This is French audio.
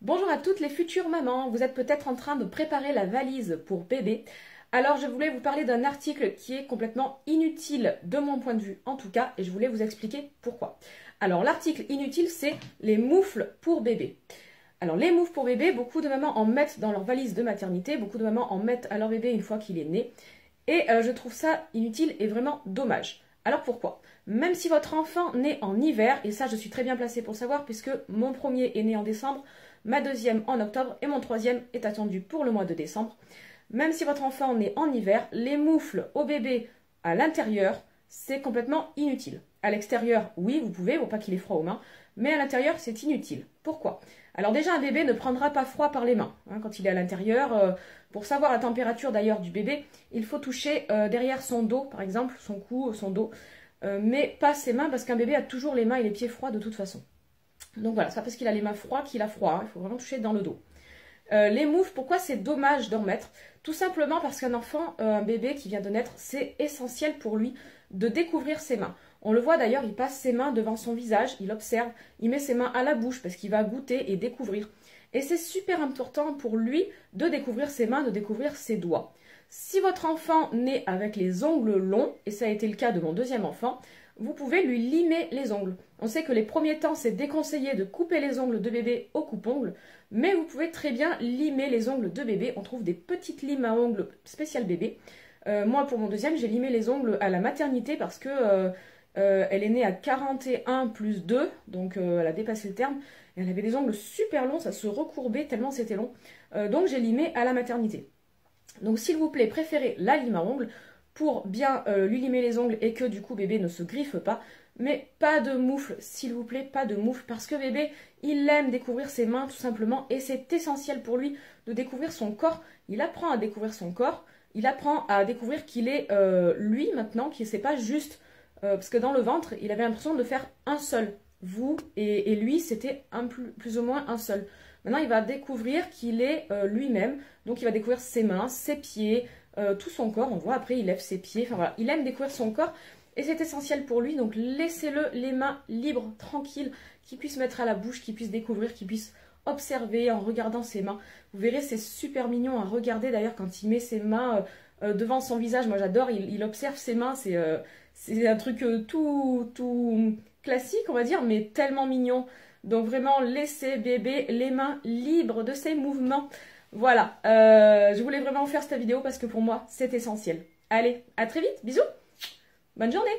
Bonjour à toutes les futures mamans, vous êtes peut-être en train de préparer la valise pour bébé. Alors je voulais vous parler d'un article qui est complètement inutile de mon point de vue en tout cas et je voulais vous expliquer pourquoi. Alors l'article inutile c'est les moufles pour bébé. Alors les moufles pour bébé, beaucoup de mamans en mettent dans leur valise de maternité, beaucoup de mamans en mettent à leur bébé une fois qu'il est né et je trouve ça inutile et vraiment dommage. Alors pourquoi? Même si votre enfant naît en hiver, et ça je suis très bien placée pour savoir puisque mon premier est né en décembre, ma deuxième en octobre et mon troisième est attendu pour le mois de décembre. Même si votre enfant naît en hiver, les moufles au bébé à l'intérieur, c'est complètement inutile. À l'extérieur, oui, vous pouvez, pour pas qu'il ait froid aux mains, mais à l'intérieur, c'est inutile. Pourquoi? Alors déjà, un bébé ne prendra pas froid par les mains quand il est à l'intérieur. Pour savoir la température d'ailleurs du bébé, il faut toucher derrière son dos, par exemple, son cou, son dos, mais pas ses mains parce qu'un bébé a toujours les mains et les pieds froids de toute façon. Donc voilà, c'est pas parce qu'il a les mains froides qu'il a froid, il faut vraiment toucher dans le dos. Les moufles, pourquoi c'est dommage d'en mettre? Tout simplement parce qu'un enfant, un bébé qui vient de naître, c'est essentiel pour lui de découvrir ses mains. On le voit d'ailleurs, il passe ses mains devant son visage, il observe, il met ses mains à la bouche parce qu'il va goûter et découvrir. Et c'est super important pour lui de découvrir ses mains, de découvrir ses doigts. Si votre enfant naît avec les ongles longs, et ça a été le cas de mon deuxième enfant, vous pouvez lui limer les ongles. On sait que les premiers temps, c'est déconseillé de couper les ongles de bébé au coupe-ongles, mais vous pouvez très bien limer les ongles de bébé. On trouve des petites limes à ongles spéciales bébé. Moi, pour mon deuxième, j'ai limé les ongles à la maternité parce que elle est née à 41 plus 2, donc elle a dépassé le terme. Et elle avait des ongles super longs, ça se recourbait tellement c'était long. Donc j'ai limé à la maternité. Donc s'il vous plaît, préférez la lime à ongles pour bien lui limer les ongles et que du coup bébé ne se griffe pas. Mais pas de moufle, s'il vous plaît, pas de moufle, parce que bébé, il aime découvrir ses mains tout simplement, et c'est essentiel pour lui de découvrir son corps. Il apprend à découvrir son corps, il apprend à découvrir qu'il est lui maintenant, qu'il c'est pas juste, parce que dans le ventre, il avait l'impression de faire un seul. Vous et lui, c'était plus ou moins un seul. Maintenant, il va découvrir qu'il est lui-même, donc il va découvrir ses mains, ses pieds, tout son corps. On voit après, il lève ses pieds, enfin voilà, il aime découvrir son corps. Et c'est essentiel pour lui, donc laissez-le les mains libres, tranquilles, qu'il puisse mettre à la bouche, qu'il puisse découvrir, qu'il puisse observer en regardant ses mains. Vous verrez, c'est super mignon à regarder d'ailleurs quand il met ses mains devant son visage. Moi j'adore, il observe ses mains, c'est un truc tout classique on va dire, mais tellement mignon. Donc vraiment, laissez bébé les mains libres de ses mouvements. Voilà, je voulais vraiment faire cette vidéo parce que pour moi, c'est essentiel. Allez, à très vite, bisous! Bonne journée!